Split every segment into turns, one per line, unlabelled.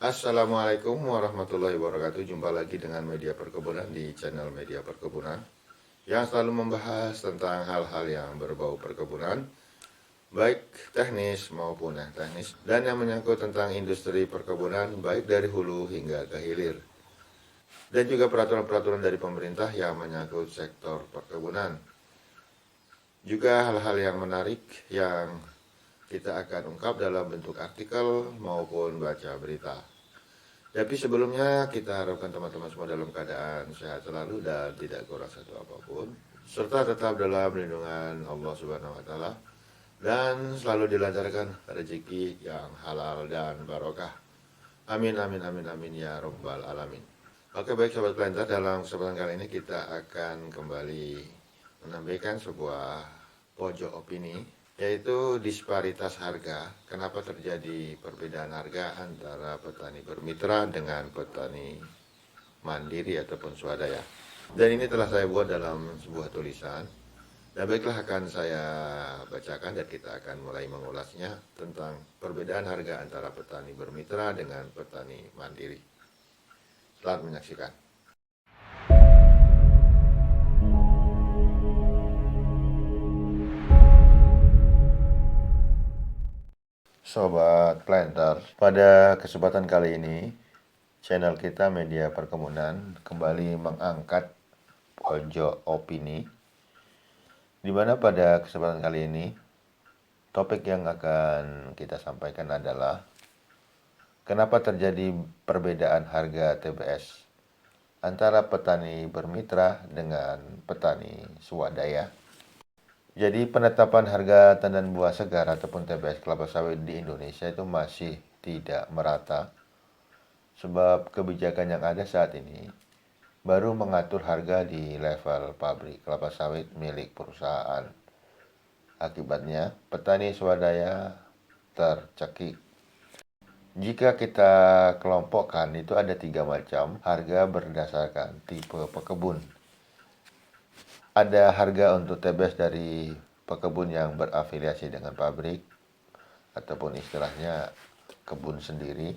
Assalamualaikum warahmatullahi wabarakatuh. Jumpa lagi dengan Media Perkebunan di channel Media Perkebunan yang selalu membahas tentang hal-hal yang berbau perkebunan, baik teknis maupun non-teknis, dan yang menyangkut tentang industri perkebunan baik dari hulu hingga ke hilir. Dan juga peraturan-peraturan dari pemerintah yang menyangkut sektor perkebunan. Juga hal-hal yang menarik yang kita akan ungkap dalam bentuk artikel maupun baca berita. Tapi sebelumnya kita harapkan teman-teman semua dalam keadaan sehat selalu dan tidak kurang satu apapun, serta tetap dalam lindungan Allah Subhanahu wa taala dan selalu dilancarkan rezeki yang halal dan barokah. Amin amin amin amin ya rabbal alamin. Oke, baik sahabat planter, dalam kesempatan kali ini kita akan kembali menampilkan sebuah pojok opini, yaitu disparitas harga. Kenapa terjadi perbedaan harga antara petani bermitra dengan petani mandiri ataupun swadaya. Dan ini telah saya buat dalam sebuah tulisan. Dan baiklah, akan saya bacakan dan kita akan mulai mengulasnya tentang perbedaan harga antara petani bermitra dengan petani mandiri. Selamat menyaksikan. Sobat Planter, pada kesempatan kali ini channel kita Media Perkebunan kembali mengangkat pojok opini, di mana pada kesempatan kali ini topik yang akan kita sampaikan adalah kenapa terjadi perbedaan harga TBS antara petani bermitra dengan petani swadaya. Jadi penetapan harga tandan buah segar ataupun TBS kelapa sawit di Indonesia itu masih tidak merata, sebab kebijakan yang ada saat ini baru mengatur harga di level pabrik kelapa sawit milik perusahaan. Akibatnya petani swadaya tercekik. Jika kita kelompokkan, itu ada 3 macam harga berdasarkan tipe pekebun. Ada harga untuk TBS dari pekebun yang berafiliasi dengan pabrik ataupun istilahnya kebun sendiri.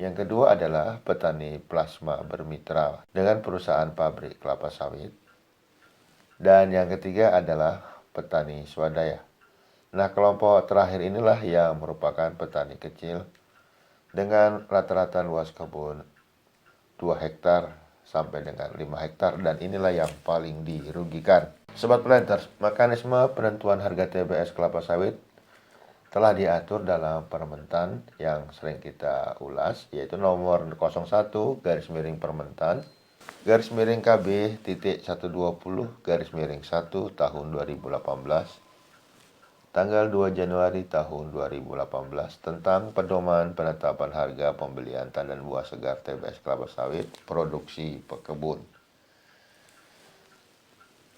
Yang kedua adalah petani plasma bermitra dengan perusahaan pabrik kelapa sawit. Dan yang ketiga adalah petani swadaya. Nah, kelompok terakhir inilah yang merupakan petani kecil dengan rata-rata luas kebun 2 hektar sampai dengan 5 hektar, dan inilah yang paling dirugikan. Sobat Planters, mekanisme penentuan harga TBS kelapa sawit telah diatur dalam Permentan yang sering kita ulas, yaitu nomor 01 garis miring Permentan garis miring KB titik 120 garis miring 1 tahun 2018 tanggal 2 Januari tahun 2018 tentang pedoman penetapan harga pembelian tandan buah segar TBS kelapa sawit produksi pekebun.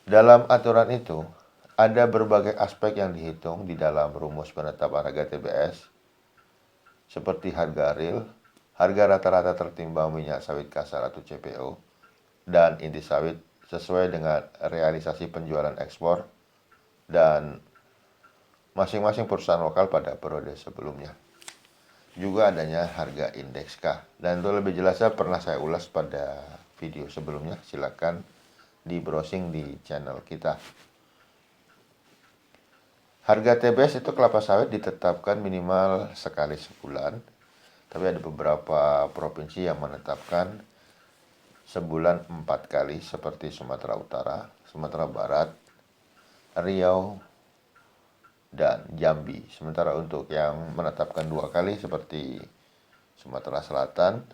Dalam aturan itu, ada berbagai aspek yang dihitung di dalam rumus penetapan harga TBS, seperti harga real, harga rata-rata tertimbang minyak sawit kasar atau CPO, dan inti sawit sesuai dengan realisasi penjualan ekspor dan masing-masing perusahaan lokal pada periode sebelumnya. Juga adanya harga indeks K. Dan untuk lebih jelasnya pernah saya ulas pada video sebelumnya. Silakan di browsing di channel kita. Harga TBS itu kelapa sawit ditetapkan minimal sekali sebulan. Tapi ada beberapa provinsi yang menetapkan sebulan 4 kali seperti Sumatera Utara, Sumatera Barat, Riau, dan Jambi. Sementara untuk yang menetapkan 2 kali seperti Sumatera Selatan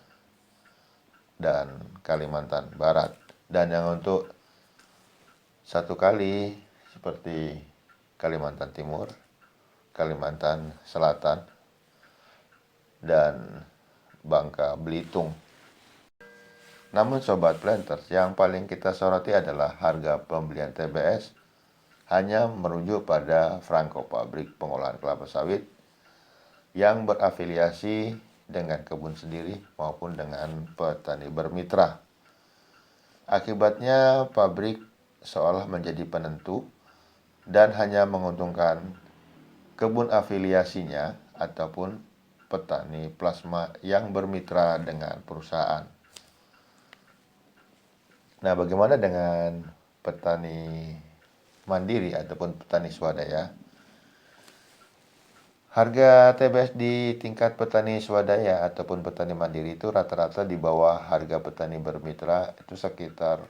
dan Kalimantan Barat. Dan yang untuk 1 kali seperti Kalimantan Timur, Kalimantan Selatan, dan Bangka Belitung. Namun Sobat Planters, yang paling kita soroti adalah harga pembelian TBS hanya merujuk pada Franko pabrik pengolahan kelapa sawit yang berafiliasi dengan kebun sendiri maupun dengan petani bermitra. Akibatnya pabrik seolah menjadi penentu dan hanya menguntungkan kebun afiliasinya ataupun petani plasma yang bermitra dengan perusahaan. Nah, bagaimana dengan petani mandiri ataupun petani swadaya? Harga TBS di tingkat petani swadaya ataupun petani mandiri itu rata-rata di bawah harga petani bermitra itu sekitar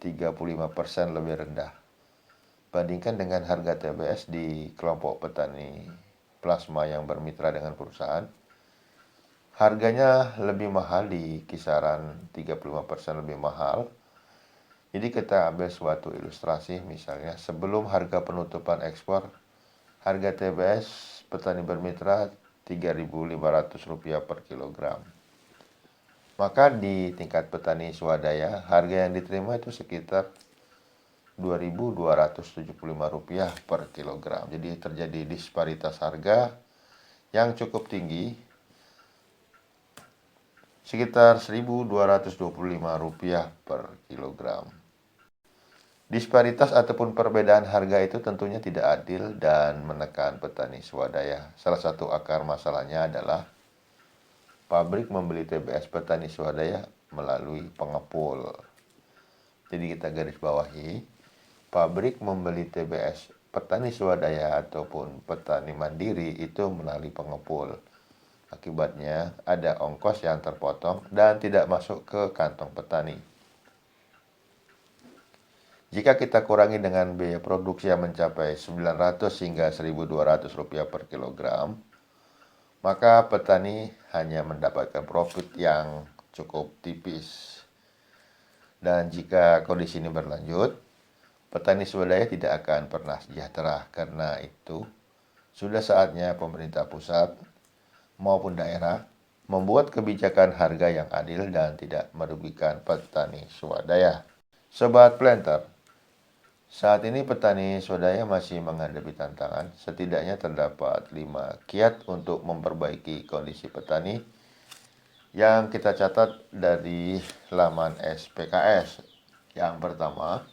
35% lebih rendah. Bandingkan dengan harga TBS di kelompok petani plasma yang bermitra dengan perusahaan, harganya lebih mahal di kisaran 35% lebih mahal. Jadi kita ambil suatu ilustrasi, misalnya sebelum harga penutupan ekspor, harga TBS petani bermitra Rp3.500 per kilogram. Maka di tingkat petani swadaya, harga yang diterima itu sekitar Rp2.275 per kilogram. Jadi terjadi disparitas harga yang cukup tinggi, sekitar Rp1.225 per kilogram. Disparitas ataupun perbedaan harga itu tentunya tidak adil dan menekan petani swadaya. Salah satu akar masalahnya adalah pabrik membeli TBS petani swadaya melalui pengepul. Jadi kita garis bawahi, pabrik membeli TBS petani swadaya ataupun petani mandiri itu melalui pengepul. Akibatnya ada ongkos yang terpotong dan tidak masuk ke kantong petani. Jika kita kurangi dengan biaya produksi yang mencapai Rp900 hingga Rp1.200 per kilogram, maka petani hanya mendapatkan profit yang cukup tipis. Dan jika kondisi ini berlanjut, petani swadaya tidak akan pernah sejahtera. Karena itu, sudah saatnya pemerintah pusat maupun daerah membuat kebijakan harga yang adil dan tidak merugikan petani swadaya. Sobat Planter, saat ini petani swadaya masih menghadapi tantangan. Setidaknya terdapat 5 kiat untuk memperbaiki kondisi petani yang kita catat dari laman SPKS. Yang pertama,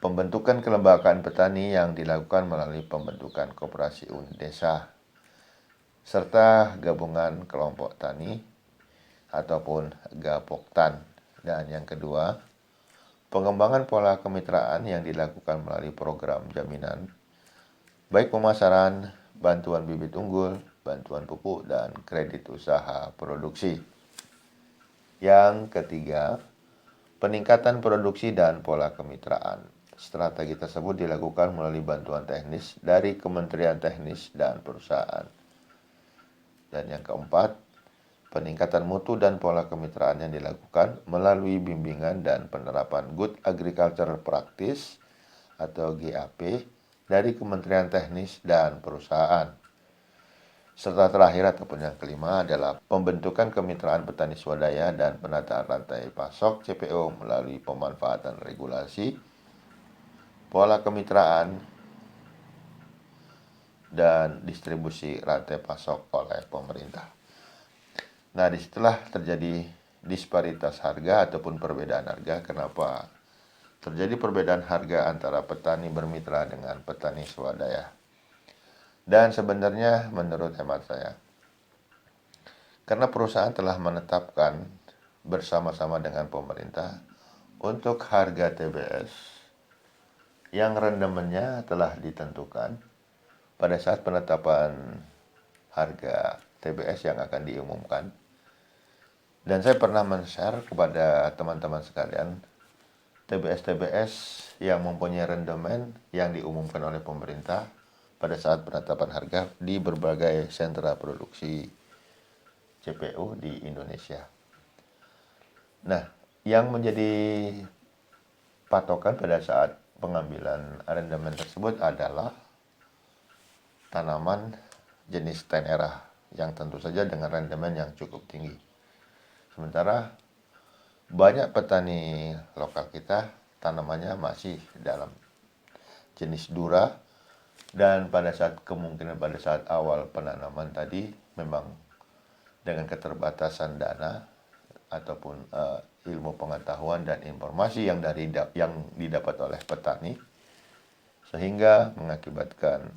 pembentukan kelembagaan petani yang dilakukan melalui pembentukan koperasi unit desa serta gabungan kelompok tani ataupun Gapoktan. Dan yang kedua, pengembangan pola kemitraan yang dilakukan melalui program jaminan, baik pemasaran, bantuan bibit unggul, bantuan pupuk, dan kredit usaha produksi. Yang ketiga, peningkatan produksi dan pola kemitraan. Strategi tersebut dilakukan melalui bantuan teknis dari Kementerian Teknis dan Perusahaan. Dan yang keempat, peningkatan mutu dan pola kemitraan yang dilakukan melalui bimbingan dan penerapan Good Agriculture Practice atau GAP dari Kementerian Teknis dan Perusahaan. Serta terakhir ataupun yang kelima adalah pembentukan kemitraan petani swadaya dan penataan rantai pasok CPO melalui pemanfaatan regulasi, pola kemitraan, dan distribusi rantai pasok oleh pemerintah. Nah, disitulah terjadi disparitas harga ataupun perbedaan harga. Kenapa terjadi perbedaan harga antara petani bermitra dengan petani swadaya? Dan sebenarnya menurut hemat saya, karena perusahaan telah menetapkan bersama-sama dengan pemerintah untuk harga TBS yang rendemennya telah ditentukan pada saat penetapan harga TBS yang akan diumumkan. Dan saya pernah men-share kepada teman-teman sekalian TBS-TBS yang mempunyai rendemen yang diumumkan oleh pemerintah pada saat penetapan harga di berbagai sentra produksi CPO di Indonesia. Nah, yang menjadi patokan pada saat pengambilan rendemen tersebut adalah tanaman jenis tenera yang tentu saja dengan rendemen yang cukup tinggi. Sementara banyak petani lokal kita tanamannya masih dalam jenis dura, dan pada saat awal penanaman tadi memang dengan keterbatasan dana ataupun ilmu pengetahuan dan informasi yang didapat oleh petani, sehingga mengakibatkan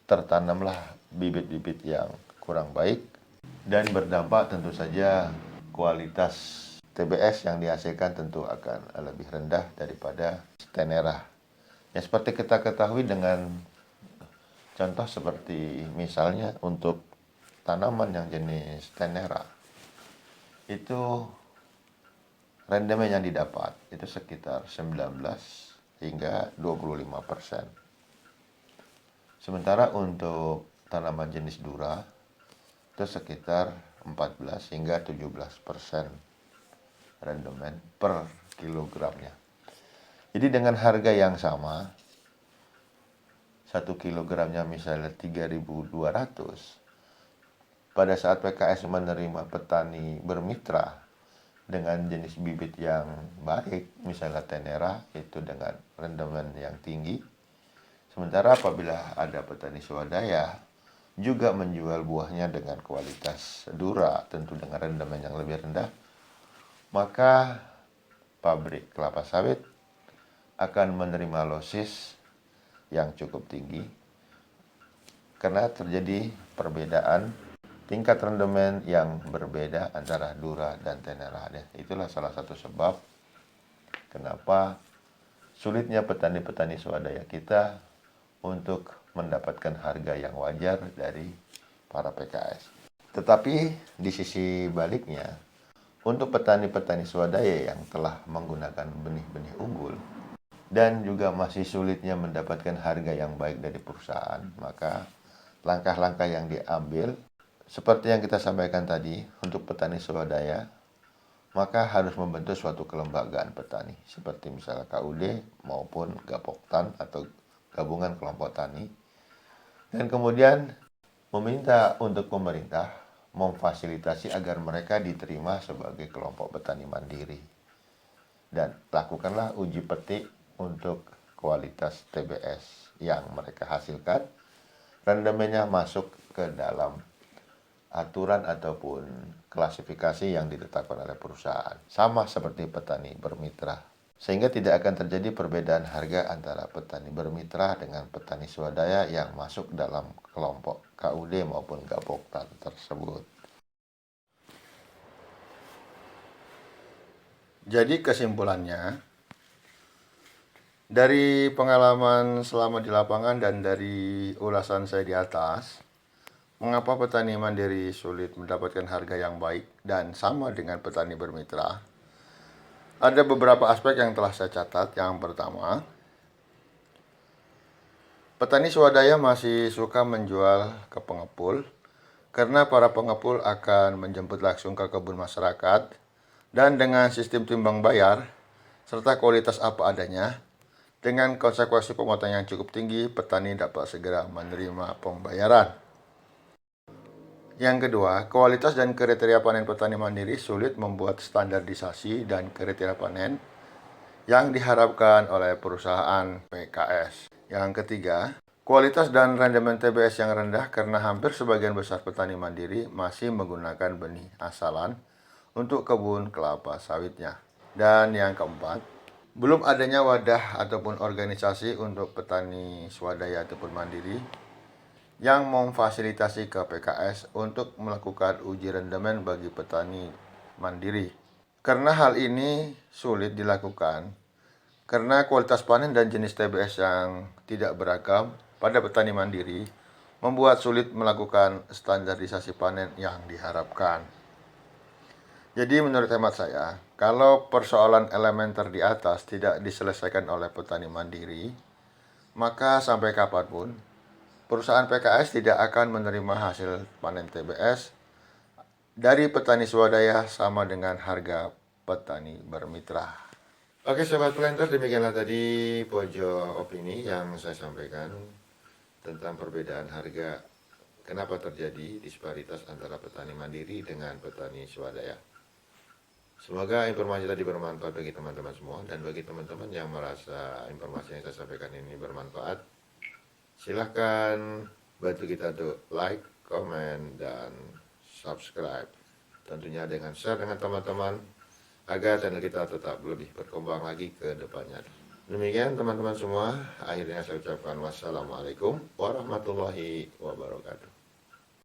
tertanamlah bibit-bibit yang kurang baik, dan berdampak tentu saja kualitas TBS yang dihasilkan tentu akan lebih rendah daripada tenera. Ya, seperti kita ketahui dengan contoh seperti misalnya untuk tanaman yang jenis tenera, itu rendemen yang didapat itu sekitar 19 hingga 25%. Sementara untuk tanaman jenis dura itu sekitar 14 hingga 17% rendemen per kilogramnya. Jadi dengan harga yang sama, 1 kilogramnya misalnya 3.200, pada saat PKS menerima petani bermitra dengan jenis bibit yang baik, misalnya tenera itu dengan rendemen yang tinggi, sementara apabila ada petani swadaya juga menjual buahnya dengan kualitas dura, tentu dengan rendemen yang lebih rendah, maka pabrik kelapa sawit akan menerima losis yang cukup tinggi karena terjadi perbedaan tingkat rendemen yang berbeda antara dura dan tenera. Itulah salah satu sebab kenapa sulitnya petani-petani swadaya kita untuk mendapatkan harga yang wajar dari para PKS. Tetapi di sisi baliknya, untuk petani-petani swadaya yang telah menggunakan benih-benih unggul dan juga masih sulitnya mendapatkan harga yang baik dari perusahaan, maka langkah-langkah yang diambil seperti yang kita sampaikan tadi untuk petani swadaya, maka harus membentuk suatu kelembagaan petani seperti misalnya KUD maupun Gapoktan atau gabungan kelompok tani, dan kemudian meminta untuk pemerintah memfasilitasi agar mereka diterima sebagai kelompok petani mandiri, dan lakukanlah uji petik untuk kualitas TBS yang mereka hasilkan, rendemennya masuk ke dalam aturan ataupun klasifikasi yang ditetapkan oleh perusahaan, sama seperti petani bermitra, sehingga tidak akan terjadi perbedaan harga antara petani bermitra dengan petani swadaya yang masuk dalam kelompok KUD maupun Gapoktan tersebut. Jadi kesimpulannya, dari pengalaman selama di lapangan dan dari ulasan saya di atas, mengapa petani mandiri sulit mendapatkan harga yang baik dan sama dengan petani bermitra? Ada beberapa aspek yang telah saya catat. Yang pertama, petani swadaya masih suka menjual ke pengepul karena para pengepul akan menjemput langsung ke kebun masyarakat, dan dengan sistem timbang bayar serta kualitas apa adanya, dengan konsekuensi pemotongan yang cukup tinggi, petani dapat segera menerima pembayaran. Yang kedua, kualitas dan kriteria panen petani mandiri sulit membuat standarisasi dan kriteria panen yang diharapkan oleh perusahaan PKS. Yang ketiga, kualitas dan rendemen TBS yang rendah karena hampir sebagian besar petani mandiri masih menggunakan benih asalan untuk kebun kelapa sawitnya. Dan yang keempat, belum adanya wadah ataupun organisasi untuk petani swadaya ataupun mandiri yang memfasilitasi ke PKS untuk melakukan uji rendemen bagi petani mandiri. Karena hal ini sulit dilakukan, karena kualitas panen dan jenis TBS yang tidak beragam pada petani mandiri membuat sulit melakukan standarisasi panen yang diharapkan. Jadi menurut hemat saya, kalau persoalan elementer di atas tidak diselesaikan oleh petani mandiri, maka sampai kapanpun perusahaan PKS tidak akan menerima hasil panen TBS dari petani swadaya sama dengan harga petani bermitra. Oke sobat planter, demikianlah tadi pojok opini yang saya sampaikan tentang perbedaan harga, kenapa terjadi disparitas antara petani mandiri dengan petani swadaya. Semoga informasi tadi bermanfaat bagi teman-teman semua, dan bagi teman-teman yang merasa informasi yang saya sampaikan ini bermanfaat, silahkan bantu kita untuk like, komen, dan subscribe. Tentunya dengan share dengan teman-teman agar channel kita tetap lebih berkembang lagi ke depannya. Demikian teman-teman semua, akhirnya saya ucapkan wassalamualaikum warahmatullahi wabarakatuh.